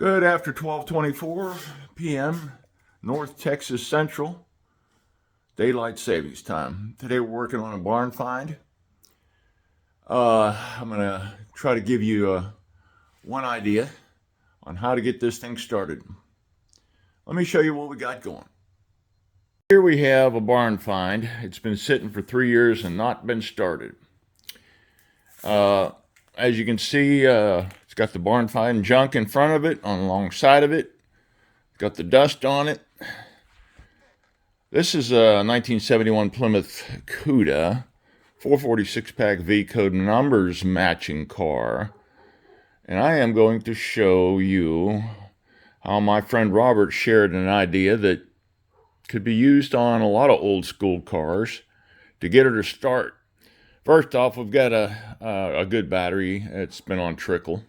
Good after 12:24 p.m. North Texas Central, daylight savings time. Today we're working on a barn find. I'm gonna try to give you one idea on how to get this thing started. Let me show you what we got going. Here we have a barn find. It's been sitting for 3 years and not been started. As you can see, it's got the barn find junk in front of it, on the long side of it. It's got the dust on it. This is a 1971 Plymouth Cuda 446-pack V-code numbers matching car. And I am going to show you how my friend Robert shared an idea that could be used on a lot of old school cars to get her to start. First off, we've got a good battery. It's been on trickle.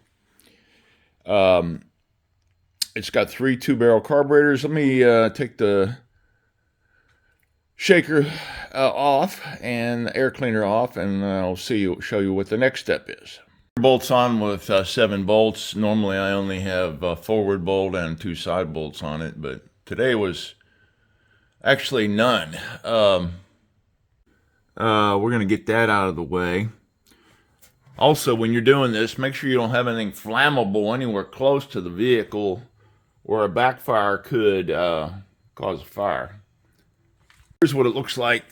It's got 3 2-barrel carburetors. Let me take the shaker off and the air cleaner off, and I'll show you what the next step is. Bolts on with 7 bolts. Normally I only have a forward bolt and 2 side bolts on it, but today was actually none. We're going to get that out of the way. Also, when you're doing this, make sure you don't have anything flammable anywhere close to the vehicle where a backfire could cause a fire. Here's what it looks like.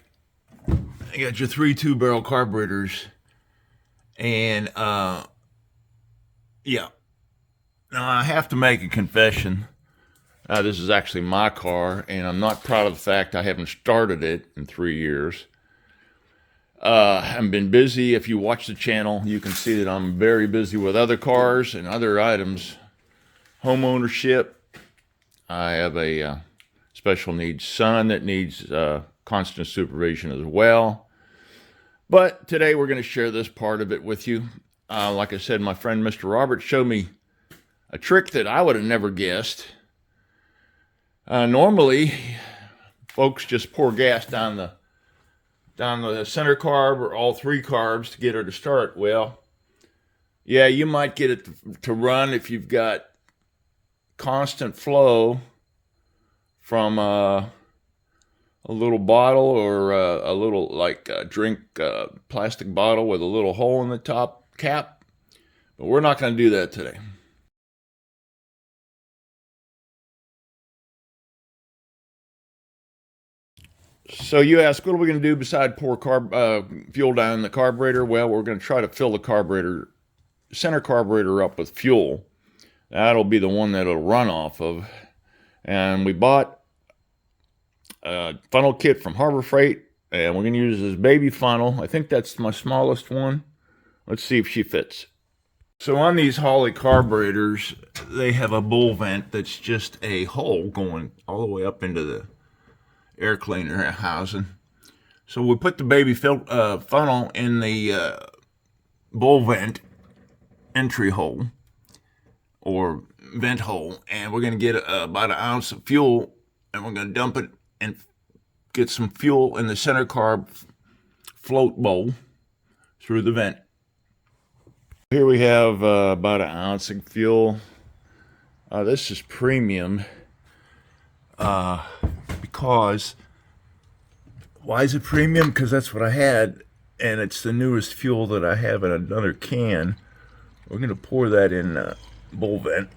You got your 3 2-barrel carburetors. And, yeah. Now, I have to make a confession. This is actually my car, and I'm not proud of the fact I haven't started it in 3 years. I've been busy. If you watch the channel, you can see that I'm very busy with other cars and other items. Home ownership. I have a special needs son that needs constant supervision as well. But today we're going to share this part of it with you. Like I said, my friend Mr. Robert showed me a trick that I would have never guessed. Normally, folks just pour gas down the center carb or all 3 carbs to get her to start. Well, yeah, you might get it to run if you've got constant flow from a little bottle or a little like a drink plastic bottle with a little hole in the top cap. But we're not going to do that today. So you ask, what are we going to do beside pour fuel down the carburetor? Well, we're going to try to fill the center carburetor up with fuel. That'll be the one that it'll run off of. And we bought a funnel kit from Harbor Freight, and we're going to use this baby funnel. I think that's my smallest one. Let's see if she fits. So on these Holley carburetors, they have a bull vent that's just a hole going all the way up into the air cleaner housing. So we put the baby funnel in the bull vent entry hole or vent hole, and we're going to get about an ounce of fuel, and we're going to dump it and get some fuel in the center carb float bowl through the vent. Here we have about an ounce of fuel. This is premium. Because, why is it premium? Because that's what I had, and it's the newest fuel that I have in another can. We're going to pour that in bull vent.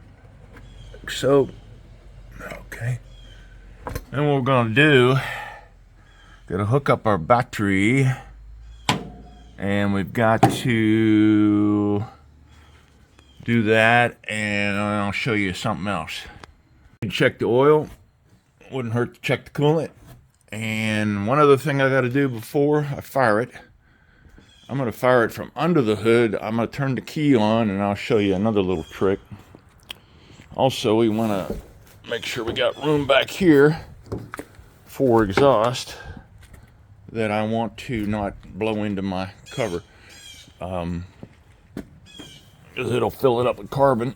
So, okay. Then what we're going to do, got to hook up our battery, and we've got to do that, and I'll show you something else. Check the oil. Wouldn't hurt to check the coolant. And one other thing I got to do before I fire it, I'm going to fire it from under the hood. I'm going to turn the key on, and I'll show you another little trick. Also, we want to make sure we got room back here for exhaust that I want to not blow into my cover, because it'll fill it up with carbon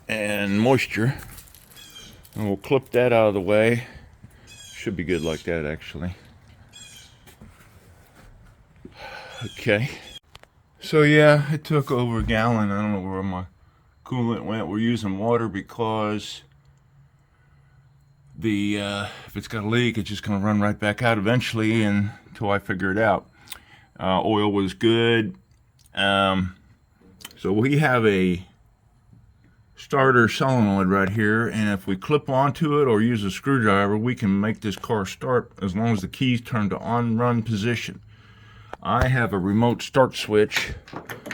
and moisture. And we'll clip that out of the way. Should be good like that, actually. Okay. So yeah, it took over a gallon. I don't know where my coolant went. We're using water because if it's got a leak, it's just going to run right back out eventually until I figure it out. Oil was good. So we have a starter solenoid right here, and if we clip onto it or use a screwdriver, we can make this car start as long as the keys turn to on-run position. I have a remote start switch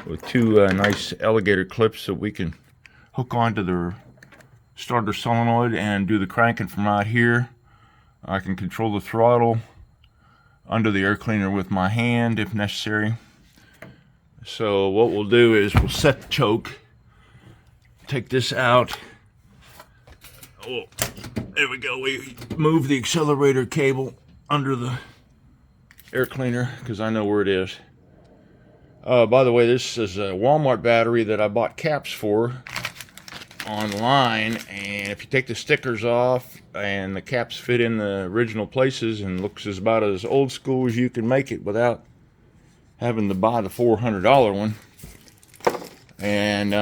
with two nice alligator clips that we can hook onto the starter solenoid and do the cranking from out here. I can control the throttle under the air cleaner with my hand if necessary. So what we'll do is we'll set the choke, take this out. Oh, there we go. We move the accelerator cable under the air cleaner because I know where it is. By the way, this is a Walmart battery that I bought caps for online, and if you take the stickers off and the caps fit in the original places and looks as about as old school as you can make it without having to buy the $400 one. And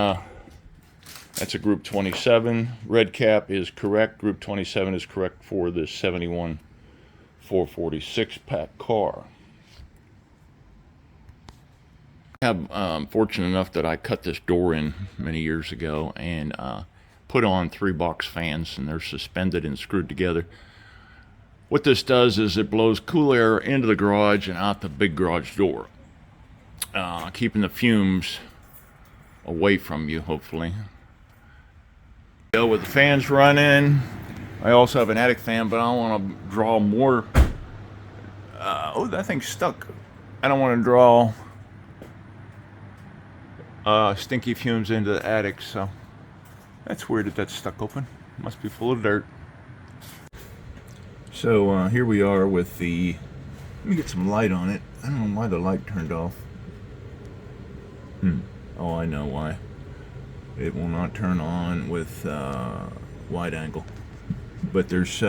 that's a Group 27. Red cap is correct. Group 27 is correct for this 71 446 pack car. I'm fortunate enough that I cut this door in many years ago and put on 3-box fans, and they're suspended and screwed together. What this does is it blows cool air into the garage and out the big garage door, keeping the fumes away from you, hopefully. With the fans running, I also have an attic fan, but I don't want to draw more. Oh, that thing's stuck. I don't want to draw stinky fumes into the attic, so that's weird that that's stuck open. Must be full of dirt. So here we are with the, let me get some light on it. I don't know why the light turned off. Oh, I know why. It will not turn on with wide angle. But there's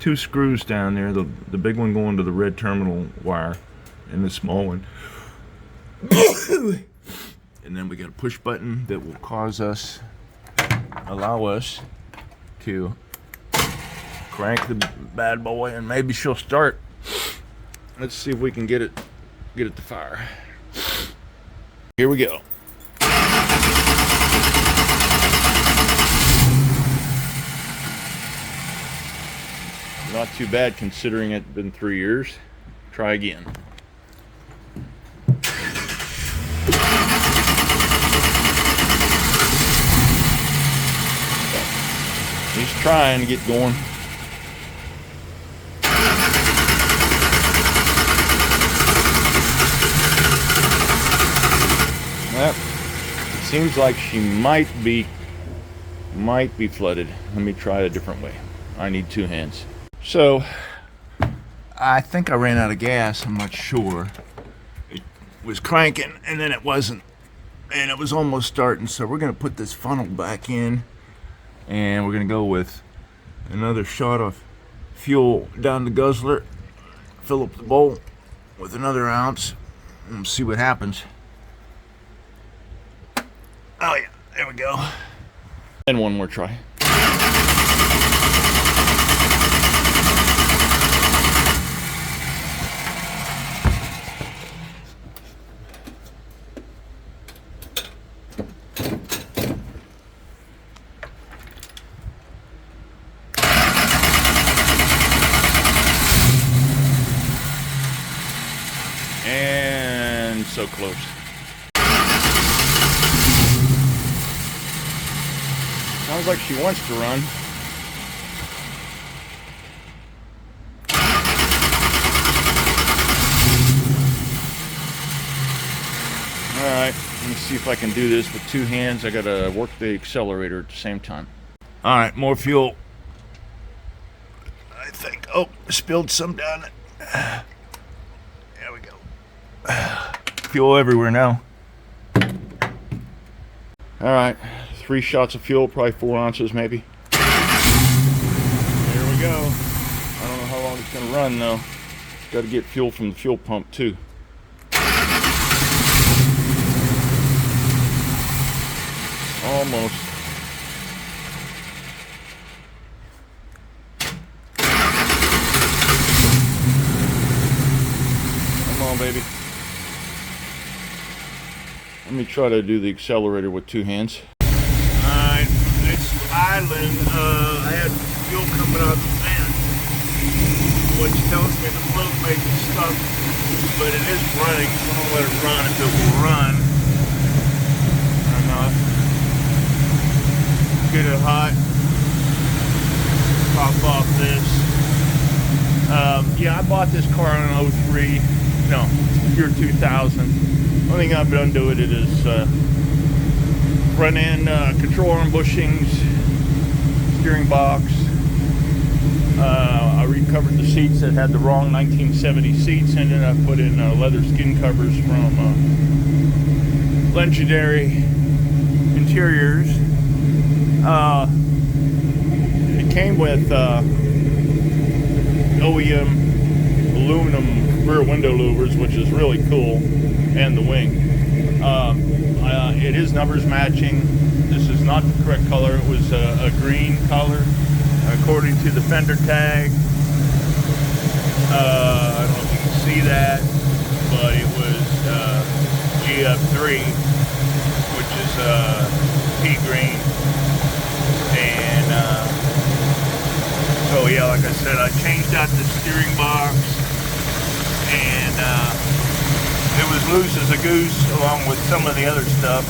2 screws down there, the big one going to the red terminal wire and the small one. And then we got a push button that will allow us to crank the bad boy, and maybe she'll start. Let's see if we can get it to fire. Here we go. Not too bad considering it's been 3 years. Try again. He's trying to get going. Well, it seems like she might be flooded. Let me try it a different way. I need 2 hands. So, I think I ran out of gas. I'm not sure. It was cranking and then it wasn't. And it was almost starting. So we're going to put this funnel back in. And we're going to go with another shot of fuel down the guzzler. Fill up the bowl with another ounce. And see what happens. Oh yeah, there we go. And one more try. And so close. Sounds like she wants to run. Alright, let me see if I can do this with 2 hands. I gotta work the accelerator at the same time. Alright, more fuel. I think, oh, spilled some down it. There we go. Fuel everywhere now. Alright, 3 shots of fuel, probably 4 ounces maybe. There we go. I don't know how long it's gonna run though. Got to get fuel from the fuel pump too. Almost. Come on, baby. Let me try to do the accelerator with 2 hands. Alright, it's idling. I had fuel coming out of the vent, which tells me the float may be stuck, but it is running, so I'm going to let it run if it will run. Get it hot, pop off this. Yeah, I bought this car in 03, no, year 2000. Only thing I've done to it is front end control arm bushings, steering box. I recovered the seats that had the wrong 1970 seats, and then I put in leather skin covers from Legendary Interiors. It came with OEM aluminum rear window louvers, which is really cool, and the wing. It is numbers matching. This is not the correct color. It was a green color according to the fender tag. I don't know if you can see that, but it was GF3, which is pea green. And so yeah, like I said, I changed out the steering box, and it was loose as a goose along with some of the other stuff.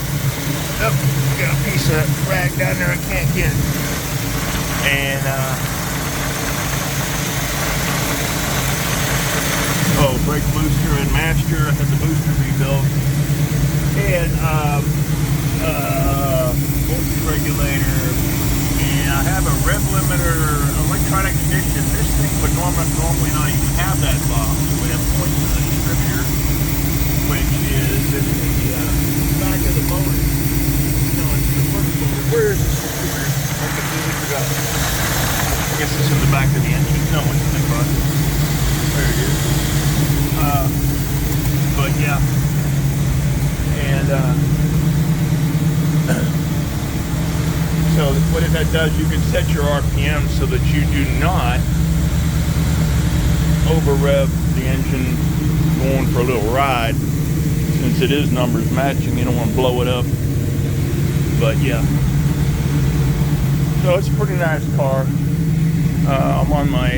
Oh, got a piece of rag down there, I can't get it. And oh, brake booster and master. I had the booster rebuilt, and voltage regulator, and I have a rev limiter electronic ignition. This thing would normally not even have that box. We have points to the distributor, which is in the back of the motor. No, it's the front motor. Where is this distributor? I completely forgot. I guess it's in the back of the engine. No, it's in the front. There it is. But yeah, and so what that does, you can set your RPM so that you do not over rev the engine going for a little ride. Since it is numbers matching, you don't want to blow it up. But yeah, so it's a pretty nice car. I'm on my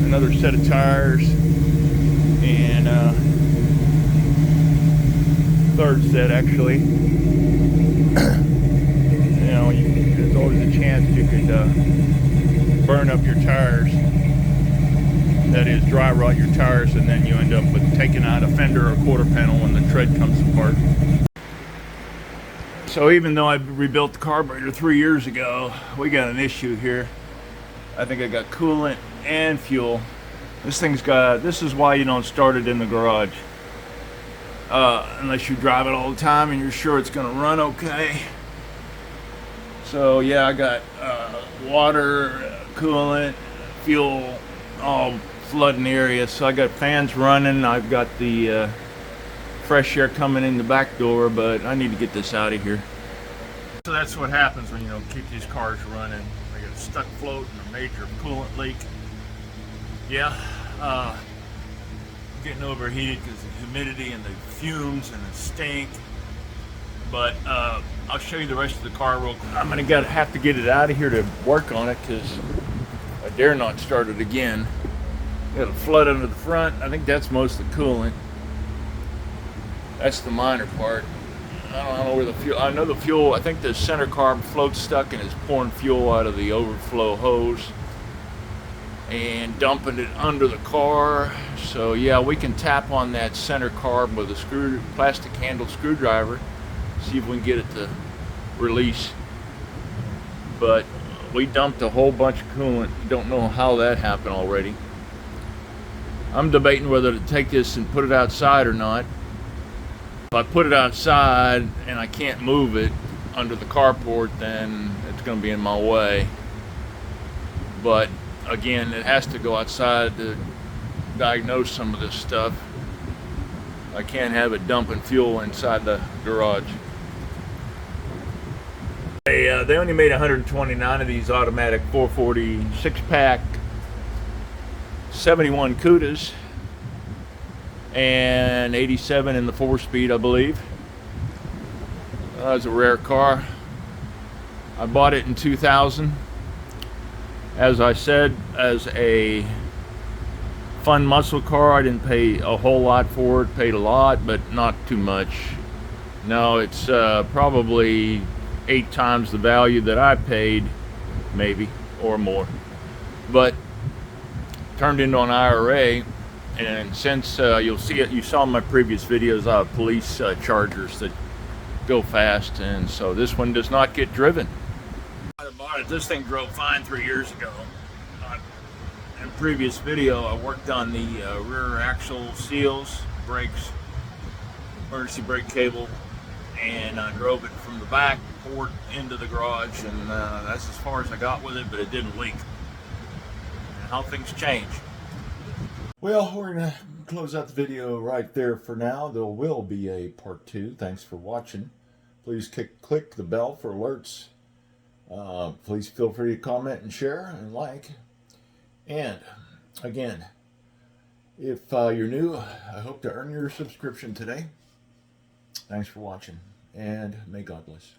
another set of tires, and third set actually. You know, there's always a chance you could burn up your tires. That is, dry rot your tires, and then you end up with taking out a fender or quarter panel when the tread comes apart. So even though I rebuilt the carburetor 3 years ago, we got an issue here. I think I got coolant and fuel. This is why you don't start it in the garage. Unless you drive it all the time and you're sure it's gonna run okay. So yeah, I got water, coolant, fuel, all flooding the area. So I got fans running. I've got the fresh air coming in the back door, but I need to get this out of here. So that's what happens when you don't keep these cars running. They get a stuck float and a major coolant leak. Yeah, getting overheated because of the humidity and the fumes and the stink. But I'll show you the rest of the car real quick. I'm gonna have to get it out of here to work on it because I dare not start it again. Got a flood under the front. I think that's most of the coolant. That's the minor part. I don't know where the fuel. I know the fuel. I think the center carb float's stuck and is pouring fuel out of the overflow hose and dumping it under the car. So yeah, we can tap on that center carb with a plastic handle screwdriver. See if we can get it to release. But we dumped a whole bunch of coolant. Don't know how that happened already. I'm debating whether to take this and put it outside or not. If I put it outside and I can't move it under the carport, then it's going to be in my way. But again, it has to go outside to diagnose some of this stuff. I can't have it dumping fuel inside the garage. they only made 129 of these automatic 440 6-pack 71 Cudas and 87 in the 4-speed, I believe. That was a rare car. I bought it in 2000. As I said, as a fun muscle car. I didn't pay a whole lot for it. Paid a lot, but not too much. No, it's probably 8 times the value that I paid, maybe, or more. But turned into an IRA, and since you'll see it, you saw in my previous videos, I have police chargers that go fast, and so this one does not get driven. I bought it. This thing drove fine 3 years ago. In a previous video, I worked on the rear axle seals, brakes, emergency brake cable, and I drove it from the back port into the garage, and that's as far as I got with it, but it didn't leak. And how things change. Well, we're going to close out the video right there for now. There will be a part 2. Thanks for watching. Please click the bell for alerts. Please feel free to comment and share and like. And again, if you're new, I hope to earn your subscription today. Thanks for watching, and may God bless.